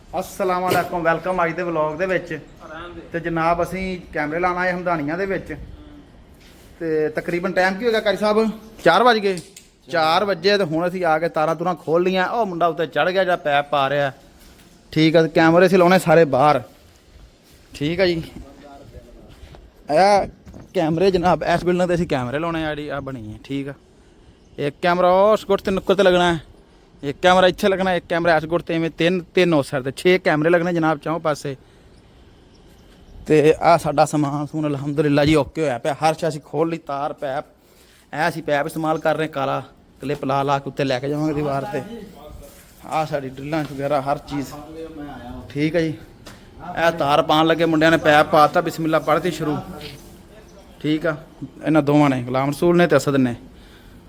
अस्सलाम वालेकुम वेलकम अज के व्लॉग दे विच ते जनाब असी कैमरे लाना आए हमदानियां दे विच ते तकरीबन टाइम की हो गया कारी साहब 4 बज गए 4 बजे तो हुण असी आके तारा तुरां खोल लियां ओ मुंडा उत्ते चढ़ गया जिहड़ा पैप पा रहा ठीक है कैमरे असी लाने सारे बाहर ठीक है जी कैमरे जनाब इस बिल्डिंग ते असी कैमरे लाने आ बनी है ठीक है एक कैमरा उस गुट ते नुक्कर ते लगना है एक कैमरा इत्थे लगना एक कैमरा इस गुट ते तीन उस साइड ते 6 कैमरे लगने जनाब चौं पासे ते आ साडा समान समून अलहमदुलिल्लाह जी ओके होया पिया हर शे असीं खोल ली तार पैप असीं पैप इस्तेमाल कर रहे काला क्लिप ला ला के उत्ते लैके जावांगे दीवार ते आ साडी ड्रिलां वगैरह हर चीज़ ठीक है जी ए तार पान लगे मुंडिया ने पैप पाता बिस्मिल्लाह पढ़ती शुरू ठीक है इन्हां दोवां ने गुलाम रसूल ने ते असद ने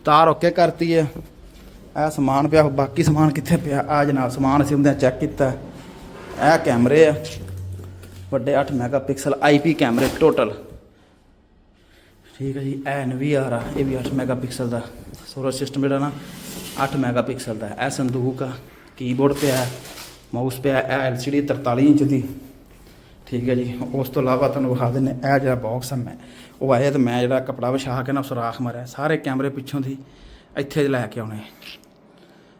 तार ओके करती है ए समान पिया बाकी समान कित्थे पिया आ जनाब समान असीं उंदे चैक कीता ए कैमरे आ वड्डे 8 मैगापिक्सल IP कैमरे टोटल ठीक है जी NVR आ ये भी 8 मैगापिक्सल का सोलर सिस्टम जो ना 8 मैगापिक्सल का यह संदूक आ कीबोर्ड पे है माउस पे है LCD 43 इंच की ठीक है जी उस तो इलावा तुहानूं विखा दिंदे यह जो बॉक्स है मैं वो आए तो मैं जो कपड़ा विछा के ना सुराख मारिया सारे कैमरे पिछों की इत्थे लैके आने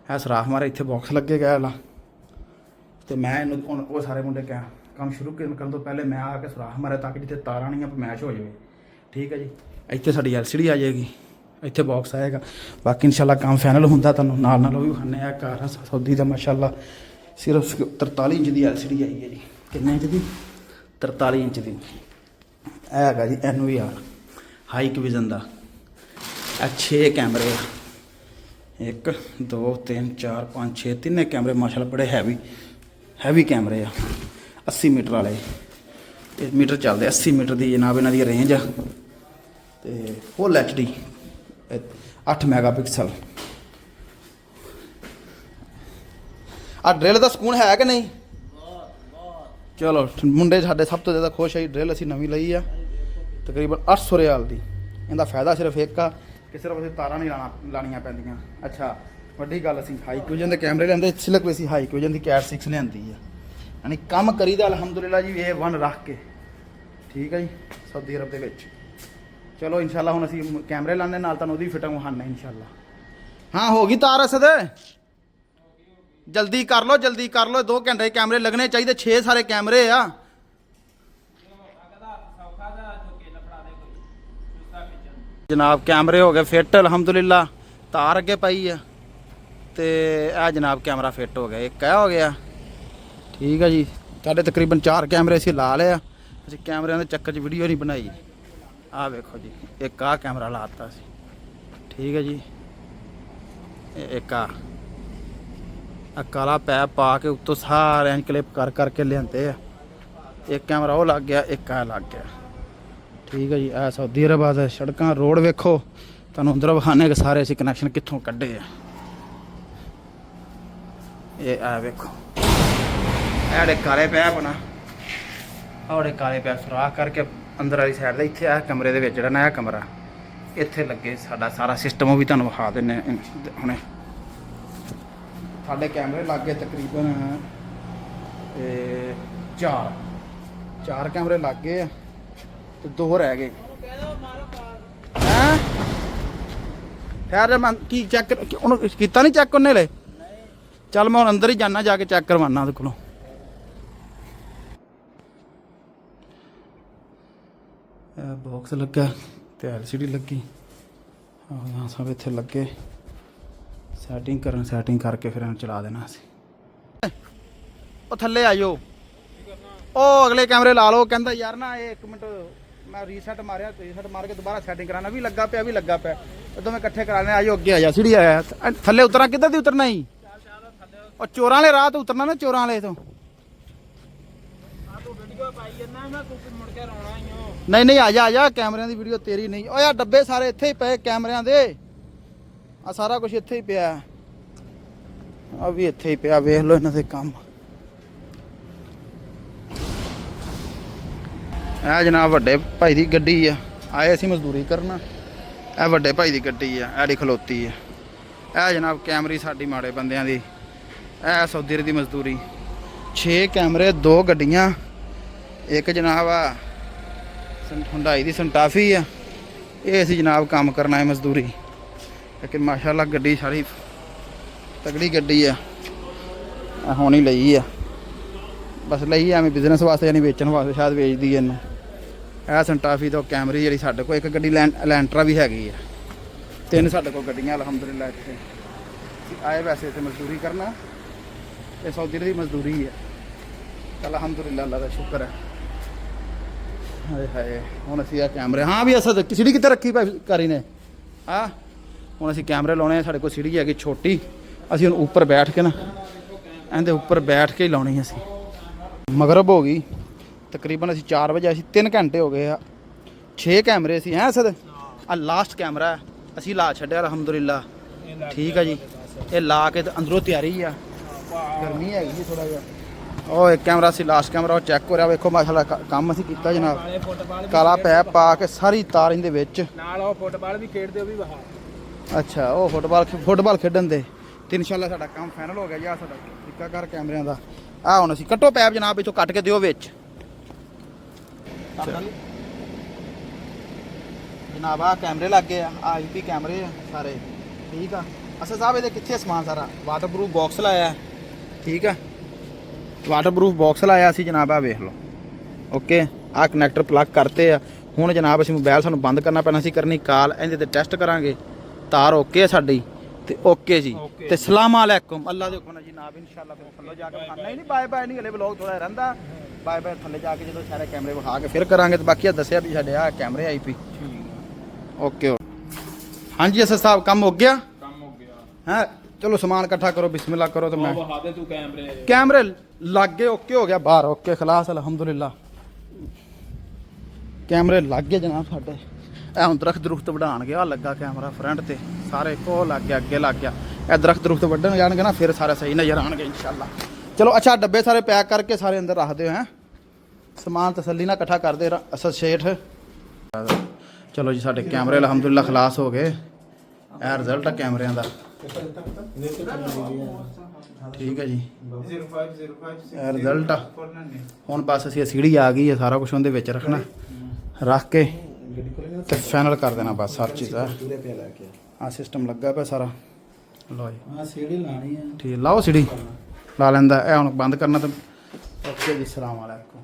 है सुराख मारे इत्थे बॉक्स लगे गया ला तो मैं वो सारे मुंडे क्या काम शुरू करने तो पहले मैं आके सुराख मारे ताकि जितने तारा नहीं मैच हो जाए ठीक है जी इतने साड़ी LCD आ जाएगी इतने बॉक्स आएगा बाकी इंशाल्लाह काम फाइनल होंदा तुहानूं नाल नाल भी खाने घर सऊदी का माशाल्लाह सिर्फ 43 इंच की LCD आई है जी कितने इंच की 43 इंच की है जी NVR हाई विजन का 6 कैमरे 1 2 3 4 5 6 तीन कैमरे माशाल्लाह बड़े हैवी कैमरे आ 80 मीटर वाले मीटर चलते 80 मीटर की जनाब इन्हां दी रेंज आ ते फुल HD 8 मैगापिक्सल आ ड्रिल का सुकून है कि नहीं चलो मुंडे साडे सब तो ज़्यादा खुश है ड्रिल असीं नवीं लई आ तकरीबन 800 रियाल की इहदा फायदा सिर्फ एक आ कि सिर्फ असीं तारां नहीं लानियां पैंदियां अच्छा वड्डी गल असीं हाई विजन के कैमरे लैंदे सिर्फ असीं हाई विजन की कैट 6 लिआंदी है यानी कम करीदा अलहमदुलिल्लाह जी A1 रख के ठीक है जी सऊदी अरब दे विच चलो इंशाल्लाह हुण असीं कैमरे लाने नाल तुहानूं ओहदी फिटिंग विखाने इंशाल्लाह हाँ हो गई तार असद जल्दी कर लो 2 घंटे कैमरे लगने चाहिए 6 सारे कैमरे आ जनाब कैमरे हो गए फिट अलहमदुलिल्लाह तार अगे पाई है तो यह जनाब कैमरा फिट हो गया एक हो गया ठीक है जी साढ़े तकरीबन 4 कैमरे असीं ला लिया असीं कैमरिਆਂ ਦੇ ਚੱਕਰ 'ਚ वीडियो नहीं बनाई आ वेखो जी एक आ कैमरा लाता सी ठीक है जी एक आ काला पैप पा के उत्तों सारे क्लिप कर करके लियांदे आ एक कैमरा वो लग गया एक आ लग गया ठीक है जी आ सऊदी अरब दा सड़कां रोड वेखो तुहानूं अंदर विखाने के सारे असीं कनैक्शन कित्थों कड्ढे आ ये आ वेखो एड़े काले पैप ना और काले पैप सुराख करके अंदर वाली साइड इत्थे आ कमरे दे विच जिहड़ा नया कमरा इत्थे लगे साडा सारा सिस्टम भी तुहानूं विखा दिंदे हुणे साडे कैमरे लग गए तकरीबन 4 कैमरे लग गए तो 2 रह गए हैं खैर मैं की चैक कीता नहीं चैक उन्हें ले चल मैं हुण अंदर ही जाना जाके चैक करवाना ਉਹਦੇ ਕੋਲੋਂ बॉक्स लगा तो LCD लगी यहाँ सब इतने लगे सैटिंग करके फिर चला देना ओ थले आइयो ओ अगले कैमरे ला लो कहता यार ना ये 1 मिनट मैं रीसैट मारिया मार के दोबारा सैटिंग कराना भी लगा पे तो मैं इकट्ठे कराने आइयो अगे आया सीढ़ी आया थले उतरना किधर दी उतरना ही और चोरां वाले राह तो उतरना ना चोरां वाले तो नहीं आ जा कैमरिਆਂ ਦੀ ਵੀਡੀਓ तेरी नहीं ओ यार डब्बे सारे ਇੱਥੇ ਹੀ ਪਏ कैमरिਆਂ ਦੇ ਆ ਸਾਰਾ ਕੁਝ ਇੱਥੇ ਹੀ ਪਿਆ ਆ ਵੀ ਇੱਥੇ ਹੀ ਪਿਆ ਵੇਖ ਲਓ ਇਹਨਾਂ ਦੇ ਕੰਮ ਇਹ ਜਨਾਬ ਵੱਡੇ ਭਾਈ ਦੀ ਗੱਡੀ ਆ ਆਏ ਅਸੀਂ ਮਜ਼ਦੂਰੀ ਕਰਨਾ ਇਹ ਵੱਡੇ ਭਾਈ ਦੀ ਗੱਡੀ ਆ ਐਡੀ ਖਲੋਤੀ ਆ ਇਹ ਜਨਾਬ ਕੈਮਰੀ ਸਾਡੀ ਮਾੜੇ ਬੰਦਿਆਂ ਦੀ ਇਹ ਸੌਦੀ ਦੀ ਮਜ਼ਦੂਰੀ 6 ਕੈਮਰੇ, 2 ਗੱਡੀਆਂ, ਇੱਕ ਜਨਾਬ ਆ ਹੁੰਡਾਈ ਦੀ ਸੰਟਾਫੀ ਆ। ਇਹ ਅਸੀਂ ਜਨਾਬ ਕੰਮ ਕਰਨਾ ਹੈ ਮਜ਼ਦੂਰੀ, ਲੇਕਿਨ ਮਾਸ਼ਾਅੱਲਾ ਗੱਡੀ ਸਾਰੀ ਤਗੜੀ ਗੱਡੀ ਆ। ਹੁਣ ਹੀ ਲਈ ਆ, ਬਸ ਲਈ ਐਵੇਂ ਬਿਜ਼ਨਸ ਵਾਸਤੇ ਯਾਨੀ ਵੇਚਣ ਵਾਸਤੇ, ਸ਼ਾਇਦ ਵੇਚਦੀ ਇਹਨੂੰ। ਇਹ ਸੰਟਾਫੀ ਤੋਂ ਕੈਮਰੇ ਜਿਹੜੀ ਸਾਡੇ ਕੋਲ, ਇੱਕ ਗੱਡੀ ਲੈਂਟਰਾ ਵੀ ਹੈਗੀ ਆ। 3 ਸਾਡੇ ਕੋਲ ਗੱਡੀਆਂ ਅਲਹਮਦੁਲਿਲਾ। ਇੱਥੇ ਆਏ ਵੈਸੇ ਇੱਥੇ ਮਜ਼ਦੂਰੀ ਕਰਨਾ, ਇਹ ਸੌਦੀ ਦੀ ਮਜ਼ਦੂਰੀ ਹੈ। ਅਲਹਮਦੁਲਿਲਾ, ਅੱਲਾ ਦਾ ਸ਼ੁਕਰ ਹੈ। ਹਾਏ ਹਾਏ, ਹੁਣ ਅਸੀਂ ਆ ਕੈਮਰੇ, ਹਾਂ ਵੀ ਅਸਦ ਸੀੜੀ ਕਿੱਥੇ ਰੱਖੀ ਭਾਈ ਕਾਰੀ ਨੇ? ਹਾਂ, ਹੁਣ ਅਸੀਂ ਕੈਮਰੇ ਲਾਉਣੇ ਆ। ਸਾਡੇ ਕੋਲ ਸੀੜੀ ਹੈਗੀ ਛੋਟੀ, ਅਸੀਂ ਹੁਣ ਉੱਪਰ ਬੈਠ ਕੇ ਨਾ, ਇਹਦੇ ਉੱਪਰ ਬੈਠ ਕੇ ਹੀ ਲਾਉਣੀ ਅਸੀਂ। ਮਗਰਬ ਹੋ ਗਈ ਤਕਰੀਬਨ, ਅਸੀਂ 4 ਵਜੇ, ਅਸੀਂ 3 ਘੰਟੇ ਹੋ ਗਏ ਆ। 6 ਕੈਮਰੇ ਸੀ ਹੈ ਅਸਦ। ਆ ਲਾਸਟ ਕੈਮਰਾ ਅਸੀਂ ਲਾ ਛੱਡਿਆ ਅਲਹਮਦੁਲਿਲਾ। ਠੀਕ ਆ ਜੀ, ਇਹ ਲਾ ਕੇ ਤੇ ਅੰਦਰੋਂ ਤਿਆਰੀ ਆ। ਗਰਮੀ ਹੈਗੀ ਜੀ ਥੋੜਾ ਜਿਹਾ। ਉਹ ਇੱਕ ਕੈਮਰਾ ਸੀ ਲਾਸਟ ਕੈਮਰਾ, ਉਹ ਚੈੱਕ ਹੋ ਰਿਹਾ। ਵੇਖੋ ਮਾਸ਼ਾਅੱਲਾ ਕੰਮ ਅਸੀਂ ਕੀਤਾ ਜਨਾਬ। ਕਾਲਾ ਪੈਪ ਪਾ ਕੇ ਸਾਰੀ ਤਾਰ ਇਹਦੇ ਵਿੱਚ ਨਾਲ। ਉਹ ਫੁੱਟਬਾਲ ਵੀ ਖੇਡਦੇ, ਉਹ ਵੀ ਬਾਹਰ। ਅੱਛਾ, ਉਹ ਫੁੱਟਬਾਲ ਖੇਡਣ ਦੇ। ਤੇ ਇਨਸ਼ਾਅੱਲਾ ਸਾਡਾ ਕੰਮ ਫਾਈਨਲ ਹੋ ਗਿਆ ਜੀ। ਆ ਸਾਡਾ ਠੇਕਾਕਾਰ ਕੈਮਰਿਆਂ ਦਾ। ਆ ਹੁਣ ਅਸੀਂ ਕੱਟੋ ਪੈਪ ਜਨਾਬ, ਵਿੱਚੋਂ ਕੱਟ ਕੇ ਦਿਓ ਵਿੱਚ ਜਨਾਬ। ਆ ਕੈਮਰੇ ਲੱਗ ਗਏ ਆ, IP ਕੈਮਰੇ ਆ ਸਾਰੇ। ਠੀਕ ਆ ਅਸਲ ਸਾਹਿਬ, ਇਹਦੇ ਕਿੱਥੇ ਸਮਾਨ ਸਾਰਾ? ਵਾਟਰਪ੍ਰੂਫ ਬਾਕਸ ਲਾਇਆ। ਠੀਕ ਆ, ਵਾਟਰਪ੍ਰੂਫ ਬਾਕਸ ਲਾਇਆ ਸੀ ਜਨਾਬ। ਆ ਵੇਖ ਲਓ। ਓਕੇ, ਆ ਕਨੈਕਟਰ ਪਲੱਗ ਕਰਤੇ ਆ। ਹੁਣ ਜਨਾਬ ਅਸੀਂ ਮੋਬਾਈਲ ਸਾਨੂੰ ਬੰਦ ਕਰਨਾ ਪੈਣਾ ਸੀ ਕਰਨੀ ਕਾਲ, ਇਹਦੇ ਤੇ ਟੈਸਟ ਕਰਾਂਗੇ। ਤਾਰ ਓਕੇ ਆ ਸਾਡੀ ਤੇ ਓਕੇ ਜੀ। ਤੇ ਸਲਾਮ ਅਲੈਕੁਮ, ਅੱਲਾ ਦੇ ਹੁਕਮ ਨਾਲ ਜਨਾਬ। ਇਨਸ਼ਾਅੱਲਾ ਫਿਰ ਥੱਲੇ ਜਾ ਕੇ ਖਾਣਾ ਹੀ ਨਹੀਂ। ਬਾਏ ਬਾਏ ਨਹੀਂ, ਹਲੇ ਵਲੌਗ ਥੋੜਾ ਰਹਿੰਦਾ। ਬਾਏ ਬਾਏ ਥੱਲੇ ਜਾ ਕੇ ਜਦੋਂ ਸਾਰੇ ਕੈਮਰੇ ਵਿਖਾ ਕੇ ਫਿਰ ਕਰਾਂਗੇ। ਤੇ ਬਾਕੀ ਆ ਦੱਸਿਆ ਵੀ ਸਾਡੇ ਆ ਕੈਮਰੇ IP। ਓਕੇ ਹਾਂਜੀ ਅਸਦ ਸਾਹਿਬ, ਕੰਮ ਹੋ ਗਿਆ? ਕੰਮ ਹੋ ਗਿਆ ਹੈ, ਚਲੋ ਸਮਾਨ ਇਕੱਠਾ ਕਰੋ, ਬਿਸਮਿਲ੍ਲਾ ਕਰੋ। ਤੇ ਮੈਂ ਵਹਾ ਦੇ ਤੂੰ ਕੈਮਰੇ ਲੱਗ ਗਏ, ਓਕੇ ਹੋ ਗਿਆ ਬਾਹਰ। ਓਕੇ ਖਲਾਸ ਅਲਹਮਦੁਲਿਲਾ, ਕੈਮਰੇ ਲੱਗ ਗਏ ਜਨਾਬ ਸਾਡੇ। ਇਹ ਹੁਣ ਦਰਖਤ ਵਢਾਣ ਗਿਆ, ਲੱਗਾ ਕੈਮਰਾ ਫਰੰਟ ਤੇ ਸਾਰੇ ਕੋਲ ਲੱਗ ਗਿਆ, ਅੱਗੇ ਲੱਗ ਗਿਆ। ਇਹ ਦਰਖਤ ਵੱਢਣ ਜਾਣਗੇ ਨਾ, ਫਿਰ ਸਾਰੇ ਸਹੀ ਨਜ਼ਰ ਆਣਗੇ ਇਨਸ਼ਾਅੱਲਾ। ਚਲੋ ਅੱਛਾ, ਡੱਬੇ ਸਾਰੇ ਪੈਕ ਕਰਕੇ ਸਾਰੇ ਅੰਦਰ ਰੱਖ ਦਿਓ। ਹੈ ਸਮਾਨ ਤਸੱਲੀ ਨਾਲ ਇਕੱਠਾ ਕਰਦੇ ਅਸਦ ਸ਼ੇਠ। ਚਲੋ ਜੀ, ਸਾਡੇ ਕੈਮਰੇ ਅਲਹਮਦੁਲਿਲਾ ਖਲਾਸ ਹੋ ਗਏ। ਇਹ ਰਿਜ਼ਲਟ ਆ ਕੈਮਰਿਆਂ ਦਾ। ਠੀਕ ਹੈ ਜੀ, ਇਹ ਰਿਜ਼ਲਟ ਆ। ਹੁਣ ਬਸ ਅਸੀਂ ਸੀੜੀ ਆ ਗਈ ਹੈ, ਸਾਰਾ ਕੁਝ ਉਹਦੇ ਵਿੱਚ ਰੱਖਣਾ, ਰੱਖ ਕੇ ਤੇ ਫਾਈਨਲ ਕਰ ਦੇਣਾ ਬਸ ਹਰ ਚੀਜ਼। ਆ ਸਿਸਟਮ ਲੱਗਾ ਪਿਆ ਸਾਰਾ। ਲਓ ਜੀ, ਸੀੜੀ ਲਾਣੀ ਹੈ। ਠੀਕ, ਲਾਓ ਸੀੜੀ ਲਾ ਲੈਂਦਾ। ਇਹ ਹੁਣ ਬੰਦ ਕਰਨਾ। ਤਾਂ ਓਕੇ ਜੀ, ਸਲਾਮ ਅਲੈਕੁਮ।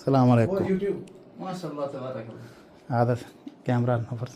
ਸਲਾਮ ਅਲੈਕੁਮ। ਮਾਸ਼ਾਅੱਲਾ ਤਬਾਰਕ। ਆ ਦਾ ਕੈਮਰਾ ਨੰਬਰ।